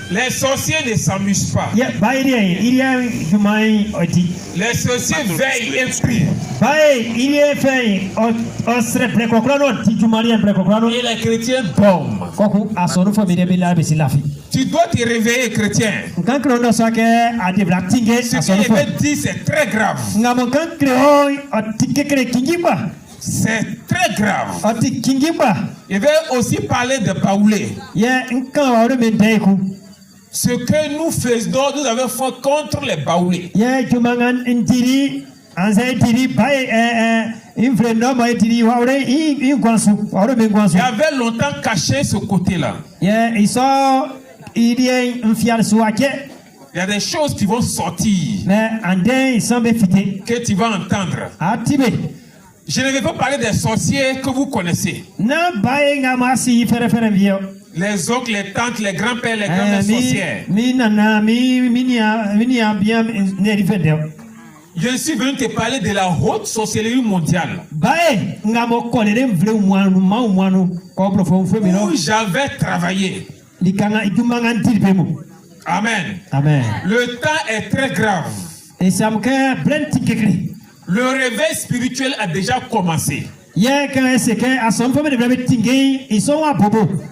Les sorciers ne s'amusent pas. Les sorciers veillent et prient. Et les chrétiens dorment. Tu dois te réveiller, chrétien. Ce que je vais dire, c'est très grave. C'est très grave. Je vais aussi parler de Baoulé. Ce que nous faisons, nous avons fait contre les Baoulés. Il avait longtemps caché ce côté-là. Il y a des choses qui vont sortir, que tu vas entendre. Je ne vais pas parler des sorciers que vous connaissez. Les oncles, les tantes, les grands-pères, les grands-mères sorcières. Je suis venu te parler de la haute sorcellerie mondiale. Où j'avais travaillé. Amen. Amen. Le temps est très grave. Le réveil spirituel a déjà commencé.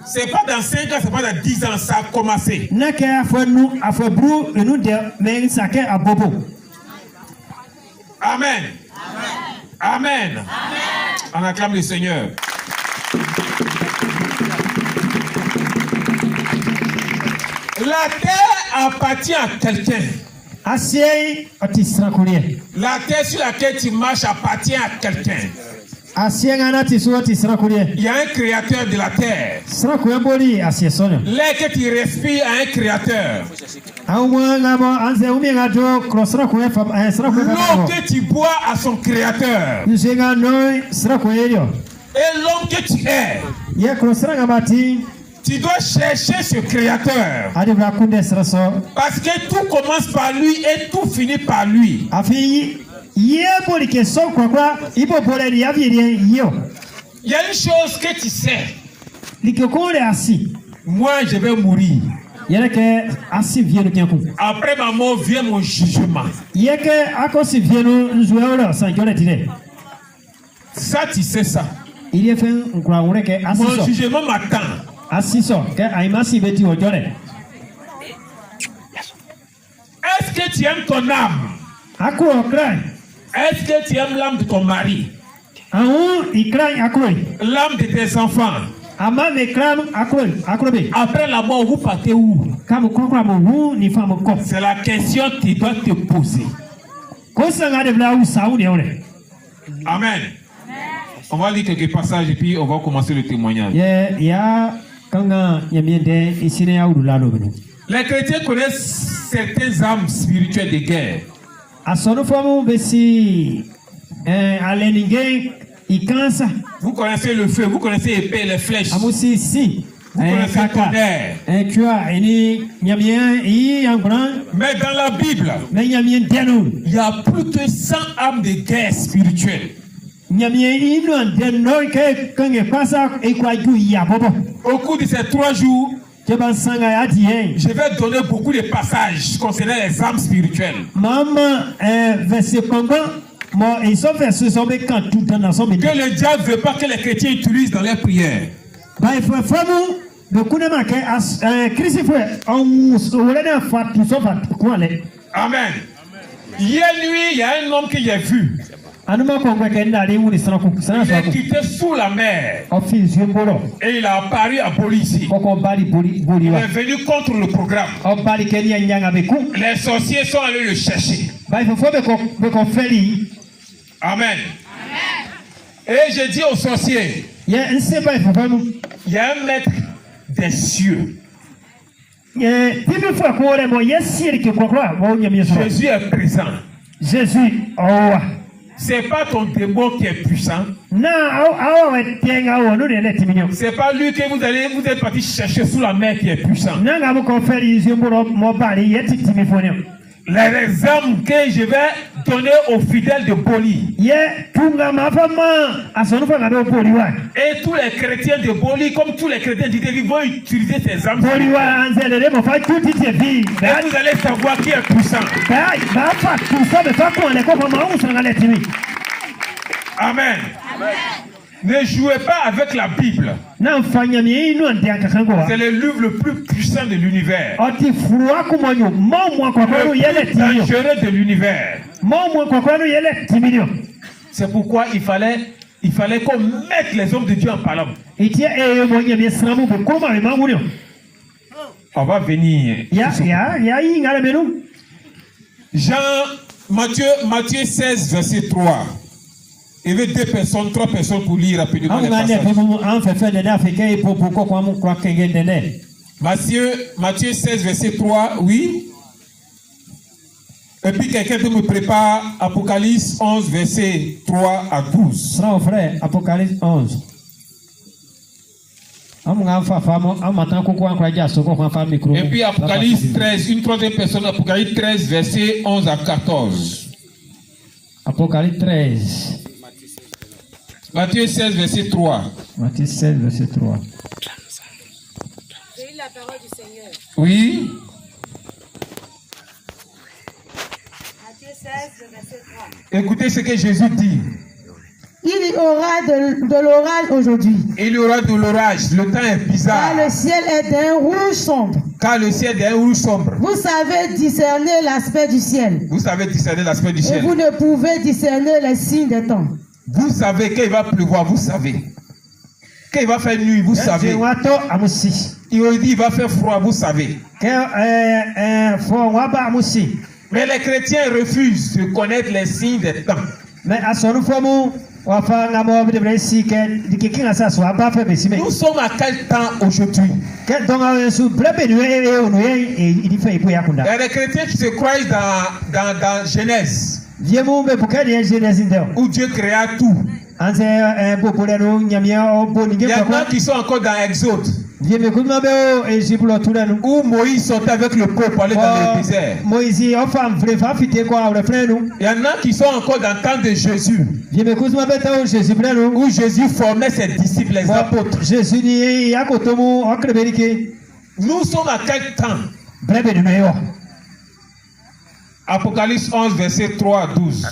C'est pas dans 5 ans, c'est pas dans 10 ans, ça a commencé. Amen. Amen. On acclame le Seigneur. La terre appartient à quelqu'un. La terre sur laquelle tu marches appartient à quelqu'un. Il y a un créateur de la terre. L'air que tu respires a un créateur. L'eau que tu bois a son créateur. Et l'homme que tu es, tu dois chercher ce créateur. Parce que tout commence par lui et tout finit par lui. Il y a une chose que tu sais. Moi, je vais mourir. Après ma mort vient mon jugement. Ça, tu sais ça. Mon jugement m'attend. Est-ce que tu aimes ton âme? Est-ce que tu aimes l'âme de ton mari? L'âme de tes enfants? Après la mort, vous partez où? C'est la question que tu dois te poser. Amen. On va lire quelques passages et puis on va commencer le témoignage. Les chrétiens connaissent certaines âmes spirituelles de guerre. Vous connaissez le feu, vous connaissez l'épée, les flèches. Vous connaissez le tonnerre. Mais dans la Bible, il y a plus de 100 âmes de guerre spirituelles. Au cours de ces 3 jours, je vais donner beaucoup de passages concernant les âmes spirituelles. Que le diable ne veut pas que les chrétiens utilisent dans leurs prières. Amen. Hier nuit, il y a un homme que j'ai vu. Il est quitté sous la mer. Et il a apparu à Bolivie. Il est venu contre le programme. Les sorciers sont allés le chercher. Amen. Et je dis aux sorciers, il y a un maître des cieux. Jésus est présent. C'est pas ton démon qui est puissant. C'est pas lui que vous êtes parti chercher sous la mer qui est puissant. Les âmes que je vais donné aux fidèles de Boli. Et tous les chrétiens de Boli, comme tous les chrétiens d'Italie, vont utiliser ces armes. Et vous allez savoir qui est puissant. Amen. Ne jouez pas avec la Bible. C'est le livre le plus puissant de l'univers. Le plus dangereux de l'univers. C'est pourquoi il fallait qu'on mette les hommes de Dieu en parlant. On va venir. Matthieu 16, verset 3. Il y avait 2 personnes, 3 personnes pour lire rapidement les passages. Matthieu 16, verset 3, oui. Et puis quelqu'un me prépare Apocalypse 11, verset 3 à 12. Frère, Apocalypse 11. Et puis Apocalypse 13, une troisième personne, Apocalypse 13, verset 11 à 14. Apocalypse 13. Matthieu 16, verset 3. Matthieu 16, verset 3. J'ai eu la parole du Seigneur. Oui. Matthieu 16, verset 3. Écoutez ce que Jésus dit. Il y aura de l'orage aujourd'hui. Il y aura de l'orage. Le temps est bizarre. Car le ciel est d'un rouge sombre. Car le ciel est d'un rouge sombre. Vous savez discerner l'aspect du ciel. Vous savez discerner l'aspect du ciel. Et vous ne pouvez discerner les signes des temps. Vous savez qu'il va pleuvoir, vous savez. Qu'il va faire nuit, vous savez. Il va faire froid, vous savez. Mais les chrétiens refusent de connaître les signes des temps. Nous sommes à quel temps aujourd'hui? Il y a des chrétiens qui se croient dans Genèse. Où Dieu créa tout. Il y en a qui sont encore dans Exode. Où Moïse sortait avec le peuple pour aller dans le désert. Il y en a qui sont encore dans le temps de Jésus. Où Jésus formait ses disciples, les apôtres. Nous sommes à quel temps? Apocalypse 11, verset 3 à 12.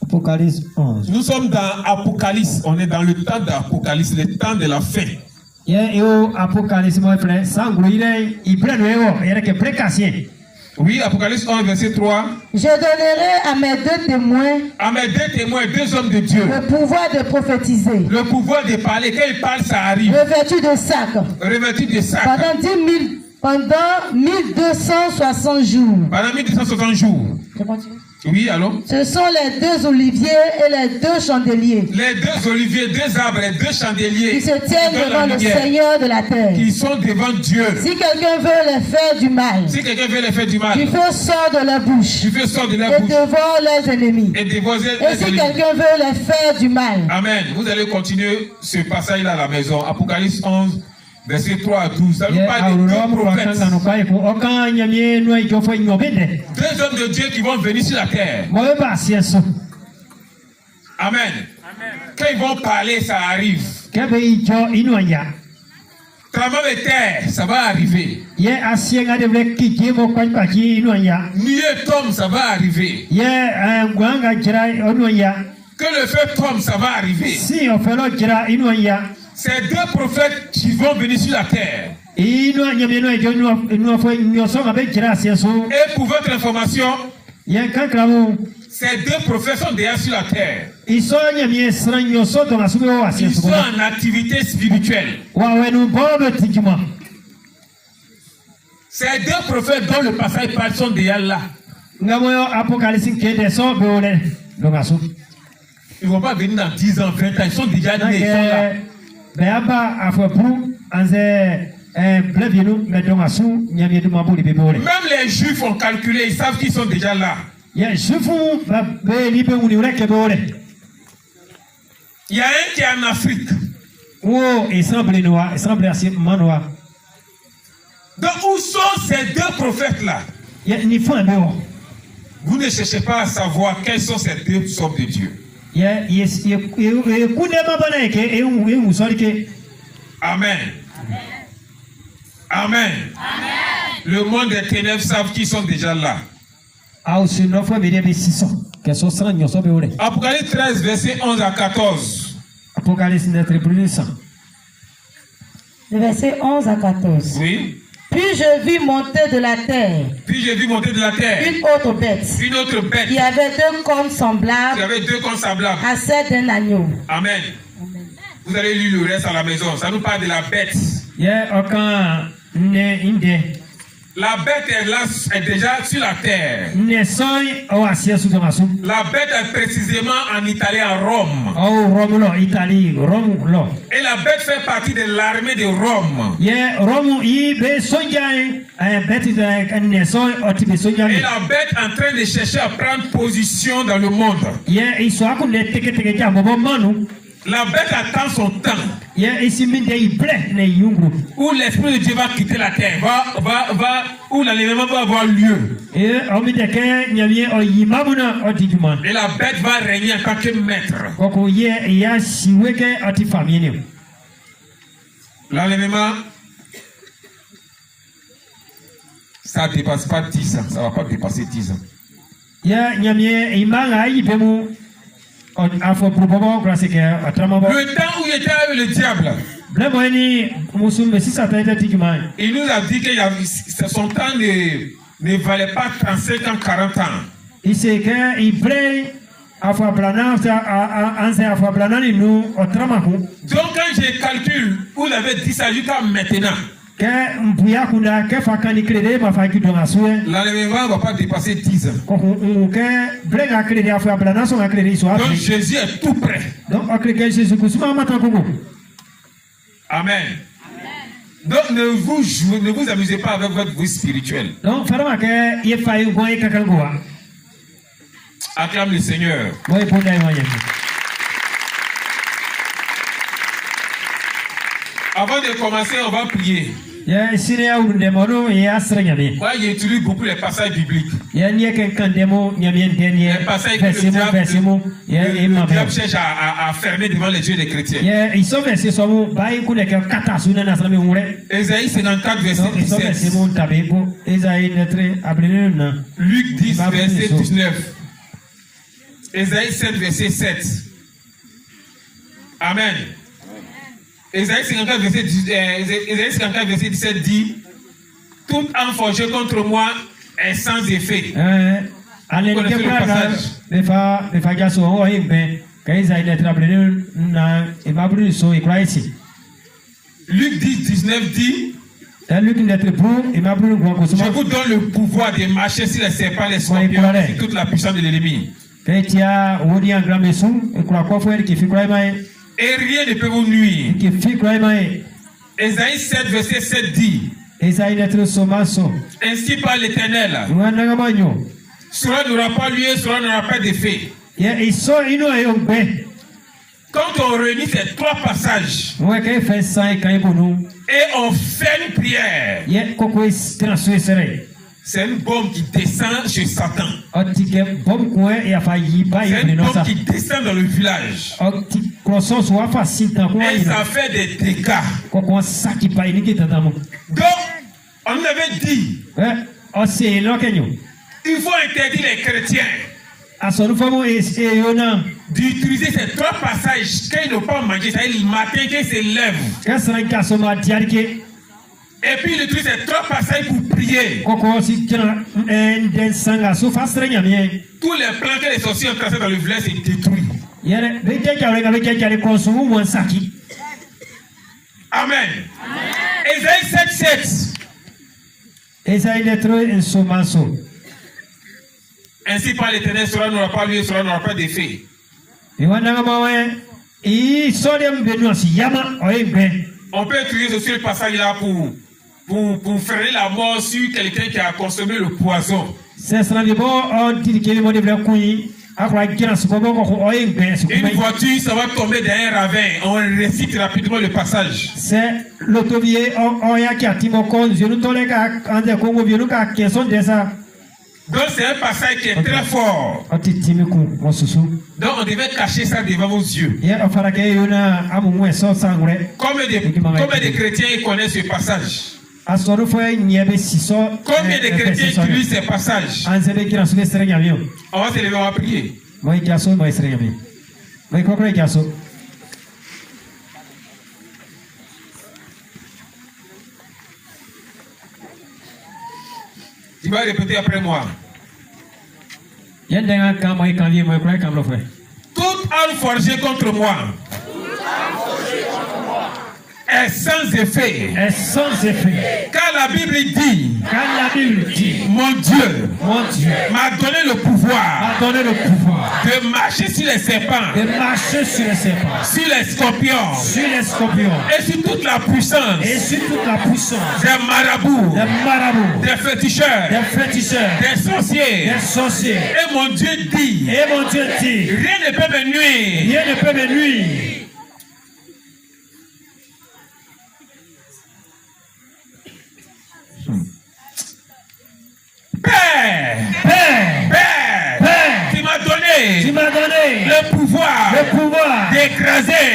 Apocalypse 11. Nous sommes dans Apocalypse. On est dans le temps d'Apocalypse, le temps de la fin. Oui, Apocalypse 11, verset 3. Je donnerai à mes 2 témoins. À mes 2 témoins, 2 hommes de Dieu. Le pouvoir de prophétiser. Le pouvoir de parler. Quand ils parlent, ça arrive. Revêtus de sac. Revêtus de sac. Pendant 1260 jours. Pendant 1260 jours. Je continue. Oui, allô? Ce sont les 2 oliviers et les 2 chandeliers. Les 2 oliviers, 2 arbres et 2 chandeliers. Qui se tiennent devant le Seigneur de la terre. Qui sont devant Dieu. Si quelqu'un veut les faire du mal. Si quelqu'un veut les faire du mal. Du feu sort de leur bouche. Du feu sort de leur bouche. Et dévore leurs ennemis. Et dévore leurs ennemis. Et si quelqu'un veut les faire du mal. Amen. Vous allez continuer ce passage-là à la maison. Apocalypse 11. Verset 3 à 12. Ça nous parle de 2 prophètes. 2 hommes de Dieu qui vont venir sur la terre. Amen. Quand ils vont parler, ça arrive. Tremblement de terre, ça va arriver. Nuée tombe, ça va arriver. Que le feu tombe, ça va arriver. C'est 2 prophètes qui vont venir sur la terre. Et pour votre information, ces 2 prophètes sont déjà sur la terre. Ils sont en activité spirituelle. Ces 2 prophètes dont le passage parle sont déjà là. Ils ne vont pas venir dans 10 ans, 20 ans. Ils sont déjà nés, ils sont là. Même les Juifs ont calculé, ils savent qu'ils sont déjà là. Il y a un qui est en Afrique. Donc où sont ces 2 prophètes là? Vous ne cherchez pas à savoir quelles sont ces deux sortes de Dieu. Amen. Amen. Le monde des ténèbres savent qu'ils sont déjà là. Apocalypse 13, verset 11 à 14. Le verset 11 à 14. Oui. Puis je vis monter de la terre. Puis j'ai vu monter de la terre. Une autre bête. Une autre bête. Qui avait deux cornes semblables. Qui avait deux cornes semblables. À celles d'un agneau. Amen. Vous allez lire le reste à la maison. Ça nous parle de la bête. La bête est là, est déjà sur la terre. La bête est précisément en Italie, à Rome. Et la bête fait partie de l'armée de Rome. Et la bête est en train de chercher à prendre position dans le monde. La bête attend son temps. Où l'Esprit de Dieu va quitter la terre, où l'enlèvement va avoir lieu. Et la bête va régner en tant que maître. L'enlèvement, ça ne dépasse pas 10 ans. Ça ne va pas dépasser 10 ans. Le temps où il était avec le diable, il nous a dit que son temps ne valait pas 35 ans, 40 ans. Donc quand je calcule où il avait dit ça jusqu'à maintenant, l'enlèvement ne va pas dépasser 10 ans. Donc Jésus est tout prêt. Amen. Donc ne vous amusez pas avec votre vie spirituelle. Acclame le Seigneur. Avant de commencer, on va prier. Moi, j'utilise beaucoup les passages bibliques. Les passages que le diable cherche à fermer devant les yeux des chrétiens. Ésaïe 54, verset 17. Luc 10, verset 19. Ésaïe 7, verset 7. Amen. Ésaïe 54, verset 17 dit: toute âme forgée contre moi est sans effet. Vous connaissez le passage. Luc 10, 19 dit: je vous donne le pouvoir de marcher sur les serpents, les scorpions, sur toute la puissance de l'ennemi. Et rien ne peut vous nuire. Ésaïe 7, verset 7 dit: ainsi parle l'Éternel. Cela n'aura pas lieu, cela n'aura pas d'effet. Quand on réunit ces trois passages et on fait une prière, c'est une bombe qui descend chez Satan. C'est une bombe qui descend dans le village. Et ça fait des dégâts. Donc, on avait dit, il faut interdire les chrétiens d'utiliser ces trois passages qu'ils n'ont pas mangé, c'est-à-dire le matin qu'ils se lèvent. Et puis il utilise ces trois passages pour prier. Tous les plans que les sorciers ont tracés dans le village sont détruits. Amen. Ésaïe 7:7. Ainsi par l'Éternel, cela n'aura pas lieu, cela n'aura pas d'effet. On peut utiliser ce passage-là pour freiner la mort sur quelqu'un qui a consommé le poison. Une voiture, ça va tomber dans un ravin. On récite rapidement le passage. Donc c'est un passage qui est très fort. Donc on devait cacher ça devant vos yeux. Combien de chrétiens connaissent ce passage? Combien de chrétiens utilisent ces passages? On va se lever, on va prier. Tu vas répéter après moi. Toute arme forgée contre moi est sans effet. Car la Bible dit, mon Dieu m'a donné le pouvoir de marcher sur les serpents, sur les scorpions, et sur toute la puissance des marabouts, des féticheurs, des sorciers. Et mon Dieu dit, rien ne peut me nuire. Père, tu m'as donné le pouvoir d'écraser.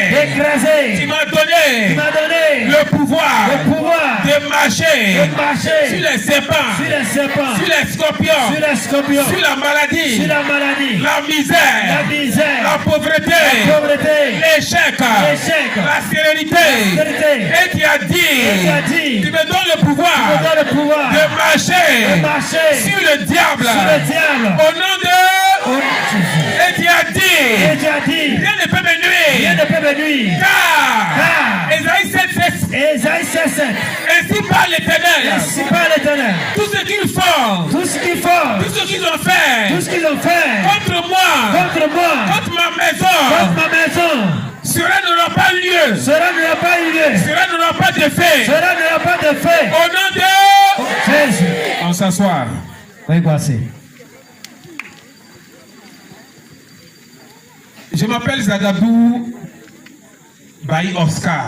Tu m'as donné le pouvoir de marcher sur les serpents, sur les scorpions, sur la maladie, la misère, la pauvreté, l'échec, la sérénité. Et tu as dit, tu me donnes le pouvoir de marcher sur le diable. Au nom de... Et tu as dit, rien ne peut me nuire. Car Ésaïe 7, ainsi parle l'Éternel. Tout ce qu'ils font, tout ce qu'ils ont fait, contre moi, contre ma maison, cela n'aura pas lieu. Cela n'aura pas de fait. Au nom de Jésus. On s'assoit. Je m'appelle Zagadou Bayi Oscar.